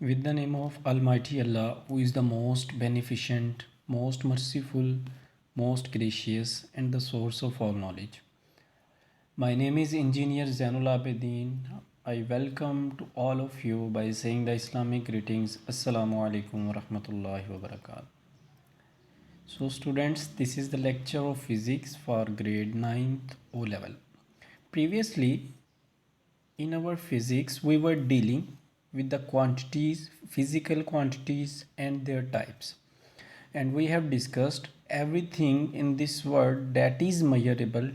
With the name of Almighty Allah, who is the most beneficent, most merciful, most gracious, and the source of all knowledge. My name is Engineer Zainul Abedin. I welcome to all of you by saying the Islamic greetings. Assalamu alaikum wa rahmatullahi wa barakatuh. So students, this is the lecture of physics for grade 9th O level. Previously, in our physics, we were dealing with the quantities, physical quantities and their types. And we have discussed everything in this world that is measurable.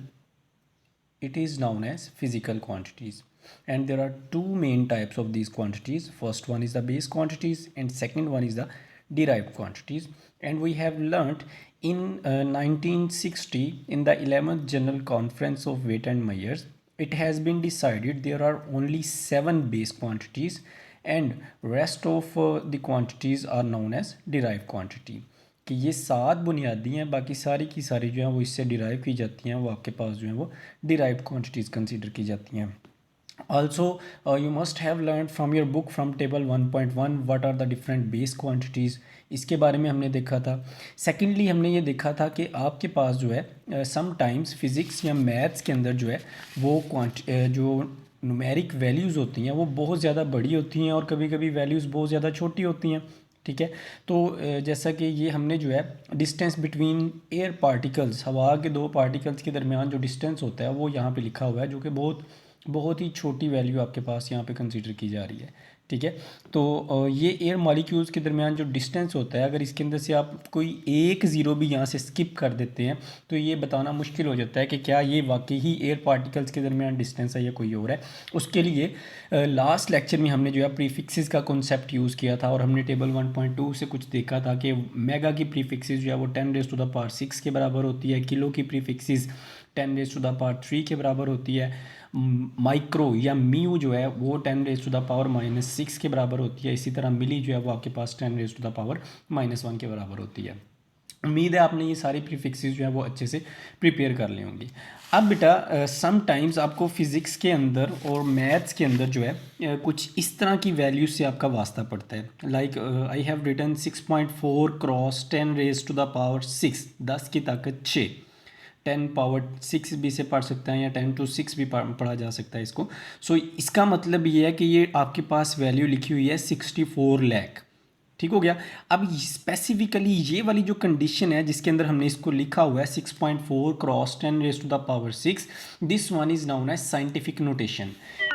It is known as physical quantities. And there are two main types of these quantities. First one is the base quantities and second one is the derived quantities. And we have learnt in 1960 in the 11th General Conference of Weight and Measures, it has been decided there are only 7 base quantities and rest of the quantities are known as derived quantity. कि ये 7 बुनियादी हैं, बाकी सारी की सारी जो हैं वो इससे डिराइव की जाती हैं, वो आपके पास जो हैं वो डिराइव्ड क्वांटिटीज़ कंसीडर की जाती हैं. Also, you must have learned from your book from table 1.1 what are the different base quantities. इसके बारे में हमने देखा था. सेकेंडली हमने ये देखा था कि आपके पास जो है समटाइम्स फिज़िक्स या मैथ्स के अंदर जो है वो जो न्यूमेरिक वैल्यूज़ होती हैं वो बहुत ज़्यादा बड़ी होती हैं और कभी कभी वैल्यूज़ बहुत ज़्यादा छोटी होती हैं. ठीक है, तो जैसा कि ये हमने जो है डिस्टेंस बिटवीन एयर पार्टिकल्स, हवा के दो पार्टिकल्स के दरमियान जो डिस्टेंस होता है वो यहाँ पे लिखा हुआ है, जो कि बहुत ही छोटी वैल्यू आपके पास यहाँ पे कंसीडर की जा रही है. ठीक है, तो ये एयर मॉलिक्यूल्स के दरमियान जो डिस्टेंस होता है, अगर इसके अंदर से आप कोई एक ज़ीरो भी यहाँ से स्किप कर देते हैं तो ये बताना मुश्किल हो जाता है कि क्या ये वाकई ही एयर पार्टिकल्स के दरमियान डिस्टेंस है या कोई और है. उसके लिए लास्ट लेक्चर में हमने जो है प्रीफिक्सेस का कॉन्सेप्ट यूज़ किया था और हमने टेबल 1.2 से कुछ देखा था कि मेगा की प्रीफिक्सेस जो है वो 10⁻⁶ के बराबर होती है, किलो की प्रीफिक्सेस 10⁻³ के बराबर होती है, माइक्रो या म्यू जो है वो 10⁻⁻⁻6 के बराबर होती है. इसी तरह मिली जो है वो आपके पास 10⁻⁻⁻1 के बराबर होती है. उम्मीद है आपने ये सारी प्रीफिक्सेस जो है वो अच्छे से प्रिपेयर कर ली होंगी. अब बेटा समटाइम्स आपको फिज़िक्स के अंदर और मैथ्स के अंदर जो है कुछ इस तरह की वैल्यूज से आपका वास्ता पड़ता है. Like I have written 6.4 cross 10⁻⁶, 10 की ताकत 6, 10⁻⁶ भी से पढ़ सकते हैं या 10⁻⁶ भी पढ़ा जा सकता है इसको. सो इसका मतलब ये है कि ये आपके पास वैल्यू लिखी हुई है 64 लाख. ठीक हो गया. अब स्पेसिफिकली ये वाली जो कंडीशन है जिसके अंदर हमने इसको लिखा हुआ है 6.4 cross 10⁻⁶, this one is known as scientific notation.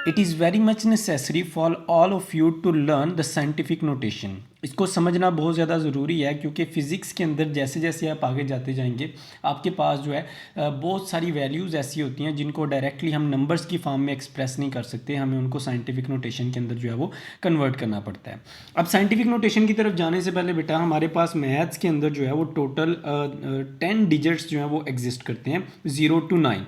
It is very much necessary for all of you to learn the scientific notation. इसको समझना बहुत ज़्यादा ज़रूरी है क्योंकि फ़िज़िक्स के अंदर जैसे जैसे आप आगे जाते जाएंगे आपके पास जो है बहुत सारी वैल्यूज़ ऐसी होती हैं जिनको डायरेक्टली हम नंबर्स की फॉर्म में एक्सप्रेस नहीं कर सकते, हमें उनको साइंटिफिक नोटेशन के अंदर जो है वो कन्वर्ट करना पड़ता है. अब साइंटिफिक नोटेशन की तरफ जाने से पहले बेटा हमारे पास मैथ्स के अंदर जो है वो टोटल 10 डिजिट्स जो हैं वो एग्जिस्ट करते हैं 0 to 9.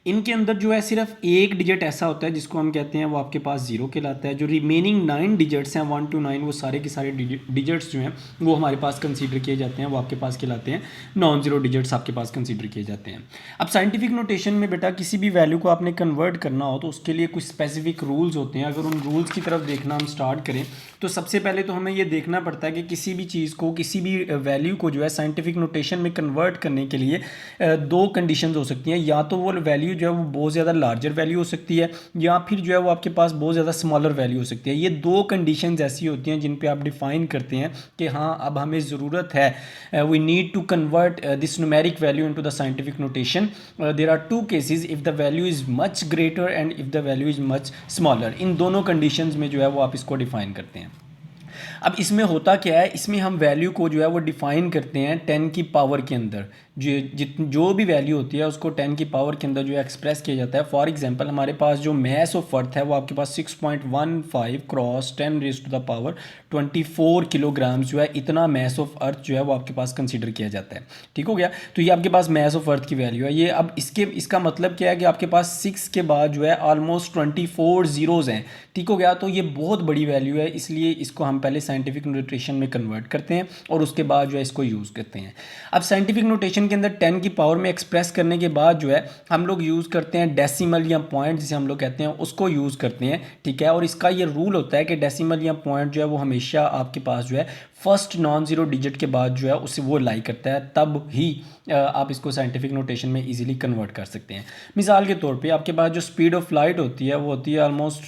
इनके अंदर जो है सिर्फ एक डिजिट ऐसा होता है जिसको हम कहते हैं वो आपके पास 0 कहलाता है. जो रिमेनिंग 9 डिजिट्स हैं 1 to 9 वो सारे के सारे डिजिट्स जो हैं वो हमारे पास कंसीडर किए जाते हैं, वो आपके पास कहलाते हैं नॉन ज़ीरो डिजिट्स आपके पास कंसीडर किए जाते हैं. अब साइंटिफिक नोटेशन में बेटा किसी भी वैल्यू को आपने कन्वर्ट करना हो तो उसके लिए कुछ स्पेसिफिक रूल्स होते हैं. अगर उन रूल्स की तरफ देखना हम स्टार्ट करें तो सबसे पहले तो हमें ये देखना पड़ता है कि किसी भी चीज़ को, किसी भी वैल्यू को जो है साइंटिफिक नोटेशन में कन्वर्ट करने के लिए दो कंडीशंस हो सकती हैं. या तो वो वैल्यू जो है वो बहुत ज़्यादा लार्जर वैल्यू हो सकती है या फिर जो है वो आपके पास बहुत ज़्यादा स्मॉलर वैल्यू हो सकती है. ये दो कंडीशंस ऐसी होती हैं जिन पे आप डिफाइन करते हैं कि हाँ अब हमें ज़रूरत है, we need to convert this numeric value into the scientific notation. There are two cases, if the value is much greater and if the value is much smaller. इन दोनों कंडीशंस में जो है वो आप इसको डिफाइन करते हैं. अब इसमें होता क्या है, इसमें हम वैल्यू को जो है वो डिफ़ाइन करते हैं 10 की पावर के अंदर. जो भी वैल्यू होती है उसको 10 की पावर के अंदर जो है एक्सप्रेस किया जाता है. फॉर एग्जांपल हमारे पास जो मैस ऑफ अर्थ है वो आपके पास 6.15 क्रॉस 10⁻⁴ किलोग्राम्स जो है इतना मैस ऑफ अर्थ जो है वो आपके पास कंसीडर किया जाता है. ठीक हो गया. तो ये आपके पास मैस ऑफ अर्थ की वैल्यू है. ये अब इसका मतलब क्या है कि आपके पास 6 के बाद जो है ऑलमोस्ट 24 ज़ीरोज़ हैं. ठीक हो गया. तो ये बहुत बड़ी वैल्यू है, इसलिए इसको हम पहले साइंटिफिक नोटेशन में कन्वर्ट करते हैं और उसके बाद जो है इसको यूज़ करते हैं. अब साइंटिफिक नोटेशन नोटेशन के अंदर 10 की पावर में एक्सप्रेस करने के बाद जो है हम लोग यूज़ करते हैं डेसिमल या पॉइंट जिसे हम लोग कहते हैं, उसको यूज़ करते हैं, ठीक है। और इसका ये रूल होता है कि डेसिमल या पॉइंट जो है वो हमेशा आपके पास जो है फर्स्ट नॉन ज़ीरो डिजिट के बाद जो है उसे वो लाई करता है, तब ही आप इसको साइंटिफिक नोटेशन में इजीली कन्वर्ट कर सकते हैं। मिसाल के तौर पे आपके पास जो स्पीड ऑफ लाइट होती है वो होती है ऑलमोस्ट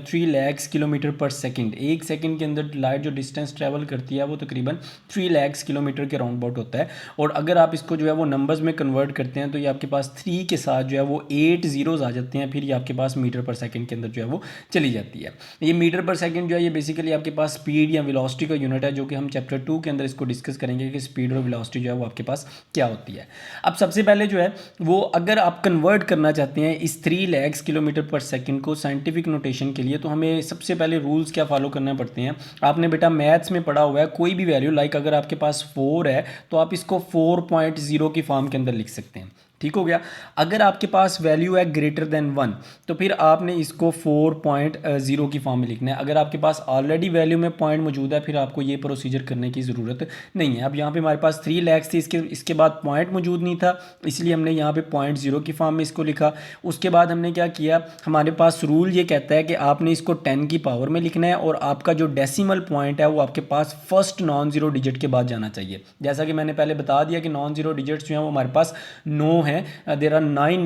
3 लाख किलोमीटर पर सेकंड। एक सेकंड के अंदर लाइट जो डिस्टेंस ट्रैवल करती है वो तकरीबन 3 लाख किलोमीटर के राउंड अबाउट होता है। और अगर आप इसको जो है वो नंबर्स में कन्वर्ट करते हैं तो ये आपके पास 3 के साथ जो है वो 8 ज़ीरोज़ आ जाते हैं, फिर ये आपके पास मीटर पर सेकंड के अंदर जो है वो चली जाती है। ये मीटर पर सेकंड जो है ये बेसिकली आपके पास स्पीड या वेलोसिटी का यूनिट है, जो कि हम चैप्टर 2 के अंदर इसको डिस्कस करेंगे कि स्पीड और वेलोसिटी जो है वो आपके पास क्या होती है। अब सबसे पहले जो है वो अगर आप कन्वर्ट करना चाहते हैं इस 3 लाख किलोमीटर पर सेकंड को साइंटिफिक नोटेशन के लिए, तो हमें सबसे पहले रूल्स क्या फॉलो करने पड़ते हैं। आपने बेटा मैथ्स में पढ़ा हुआ है, कोई भी वैल्यू लाइक अगर आपके पास 4 है तो आप इसको 4.0 की फॉर्म के अंदर लिख सकते हैं, ठीक हो गया। अगर आपके पास वैल्यू है ग्रेटर देन 1 तो फिर आपने इसको 4.0 की फॉर्म में लिखना है। अगर आपके पास ऑलरेडी वैल्यू में पॉइंट मौजूद है फिर आपको ये प्रोसीजर करने की ज़रूरत नहीं है। अब यहाँ पे हमारे पास 3 लाख थी, इसके बाद पॉइंट मौजूद नहीं था, इसलिए हमने यहाँ पे 0.0 की फॉर्म में इसको लिखा। उसके बाद हमने क्या किया, हमारे पास रूल ये कहता है कि आपने इसको 10 की पावर में लिखना है और आपका जो डेसिमल पॉइंट है वो आपके पास फर्स्ट नॉन ज़ीरो डिजिट के बाद जाना चाहिए। जैसा कि मैंने पहले बता दिया कि नॉन ज़ीरो डिजिट्स जो हैं वो हमारे पास 9 है। There are 9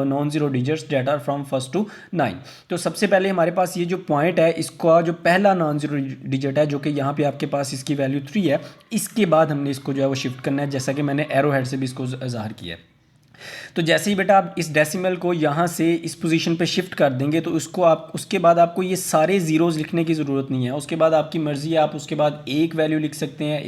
non zero digits that are from 1 to 9। तो सबसे पहले हमारे पास ये जो पॉइंट है इसका जो पहला नॉन ज़ीरो डिजिट है जो कि यहाँ पे आपके पास इसकी वैल्यू 3 है, इसके बाद हमने इसको जो है वो शिफ्ट करना है, जैसा कि मैंने एरो हेड से भी इसको ज़ाहिर किया है। तो जैसे ही बेटा आप इस डेसिमल को यहाँ से इस पोजीशन पे शिफ्ट कर देंगे तो उसको आप उसके बाद आपको ये सारे ज़ीरोज़ लिखने की ज़रूरत नहीं है। उसके बाद आपकी मर्ज़ी है, आप उसके बाद एक वैल्यू लिख सकते हैं,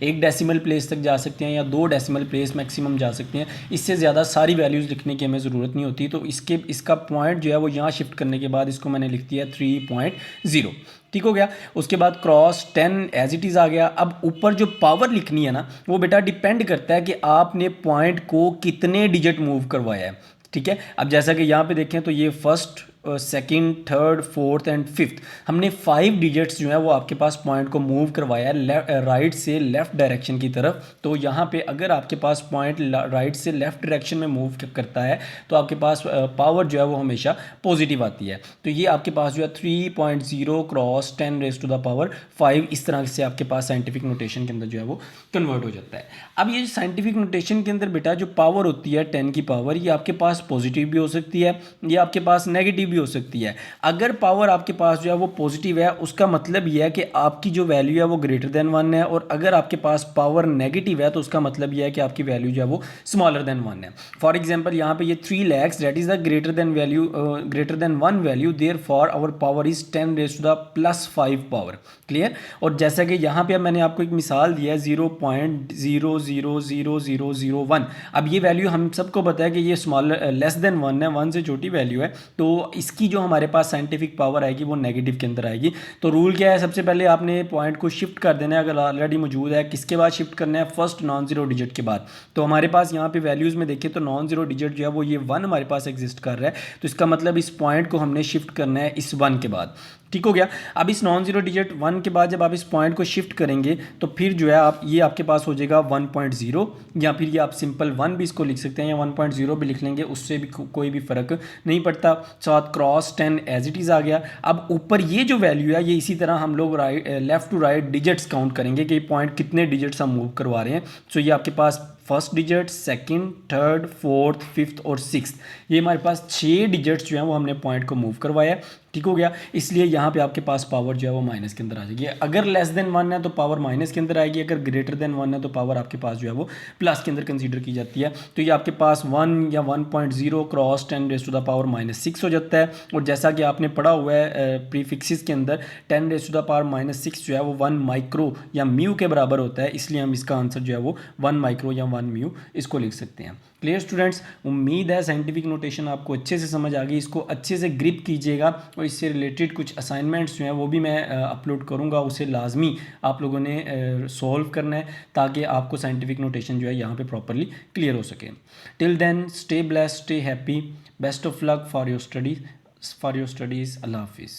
एक डेसिमल प्लेस तक जा सकते हैं या 2 डेसिमल प्लेस मैक्सिमम जा सकते हैं। इससे ज़्यादा सारी वैल्यूज़ लिखने की हमें ज़रूरत नहीं होती। तो इसका पॉइंट जो है वो यहाँ शिफ्ट करने के बाद इसको मैंने लिख दिया 3.0, ठीक हो गया। उसके बाद क्रॉस 10 एज इट इज़ आ गया। अब ऊपर जो पावर लिखनी है ना वो बेटा डिपेंड करता है कि आपने पॉइंट को कितने डिजिट मूव करवाया है, ठीक है। अब जैसा कि यहाँ पे देखें तो ये first, second, third, fourth and fifth, हमने 5 डिजिट्स जो है वो आपके पास पॉइंट को मूव करवाया है राइट से लेफ़्ट डायरेक्शन की तरफ। तो यहाँ पे अगर आपके पास पॉइंट राइट से लेफ़्ट डायरेक्शन में मूव करता है तो आपके पास पावर जो है वो हमेशा पॉजिटिव आती है। तो ये आपके पास जो है 3.0 cross 10 raise to the power 5, इस तरह से आपके पास साइंटिफिक नोटेशन के अंदर जो है वो कन्वर्ट हो जाता है। अब ये साइंटिफिक नोटेशन के अंदर बेटा जो पावर होती है 10 की पावर, ये आपके पास पॉजिटिव भी हो सकती है, ये आपके पास नेगेटिव भी हो सकती है। अगर पावर आपके पास जो है वो पॉजिटिव है उसका मतलब यह है कि आपकी जो वैल्यू है वो ग्रेटर देन 1 है, और अगर आपके पास पावर नेगेटिव है तो उसका मतलब यह है कि आपकी वैल्यू जो है वो स्मॉलर देन 1 है। फॉर एग्जांपल यहाँ पे ये 3 lakhs that is the greater than 1 value, therefore our power is 10 raise to the +5 power. Clear. और जैसा कि यहाँ पे मैंने आपको एक मिसाल दिया है 0.000001। अब ये वैल्यू हम सबको पता है कि ये स्मॉलर लेस देन 1 है, 1 से छोटी वैल्यू है, तो इसकी जो हमारे पास साइंटिफिक पावर आएगी वो नेगेटिव के अंदर आएगी। तो रूल क्या है, सबसे पहले आपने पॉइंट को शिफ्ट कर देना है, अगर ऑलरेडी मौजूद है किसके बाद शिफ्ट करना है, फर्स्ट नॉन ज़ीरो डिजिट के बाद। तो हमारे पास यहाँ पे वैल्यूज़ में देखें तो नॉन ज़ीरो डिजिट जो है वो ये 1 हमारे पास एग्जिस्ट कर रहा है, तो इसका मतलब इस पॉइंट को हमने शिफ्ट करना है इस 1 के बाद, ठीक हो गया। अब इस नॉन ज़ीरो डिजिट 1 के बाद जब आप इस पॉइंट को शिफ्ट करेंगे तो फिर जो है आप ये आपके पास हो जाएगा 1.0, या फिर ये आप सिंपल 1 भी इसको लिख सकते हैं या 1.0 भी लिख लेंगे, उससे भी कोई भी फ़र्क नहीं पड़ता। साथ क्रॉस 10 एज इट इज़ आ गया। अब ऊपर ये जो वैल्यू है ये इसी तरह हम लोग left to right digits count करेंगे कि पॉइंट कितने डिजिट्स हम मूव करवा रहे हैं। सो ये आपके पास first digit, second, third, fourth, fifth और सिक्स्थ, ये हमारे पास 6 डिजिट्स जो हैं वो हमने पॉइंट को मूव करवाया, ठीक हो गया। इसलिए यहाँ पे आपके पास पावर जो है वो माइनस के अंदर आ जाएगी। अगर लेस देन 1 है तो पावर माइनस के अंदर आएगी, अगर ग्रेटर देन 1 है तो पावर आपके पास जो है वो प्लस के अंदर कंसीडर की जाती है। तो ये आपके पास 1 या 1.0 cross 10 raise to the power -6 हो जाता है। और जैसा कि आपने पढ़ा हुआ है प्रीफिक्सेस के अंदर 10 रेज़ टू द पावर -6 जो है वो 1 माइक्रो या म्यू के बराबर होता है, इसलिए हम इसका आंसर जो है वो 1 माइक्रो या 1 म्यू इसको लिख सकते हैं। क्लियर स्टूडेंट्स, उम्मीद है साइंटिफिक नोटेशन आपको अच्छे से समझ आ गई, इसको अच्छे से ग्रिप कीजिएगा और इससे रिलेटेड कुछ असाइनमेंट्स जो हैं वो भी मैं अपलोड करूँगा, उसे लाजमी आप लोगों ने सॉल्व करना है ताकि आपको साइंटिफिक नोटेशन जो है यहाँ पे प्रॉपरली क्लियर हो सके। Till then stay blessed, stay happy, best of luck for your studies. अल्लाह हाफिज़।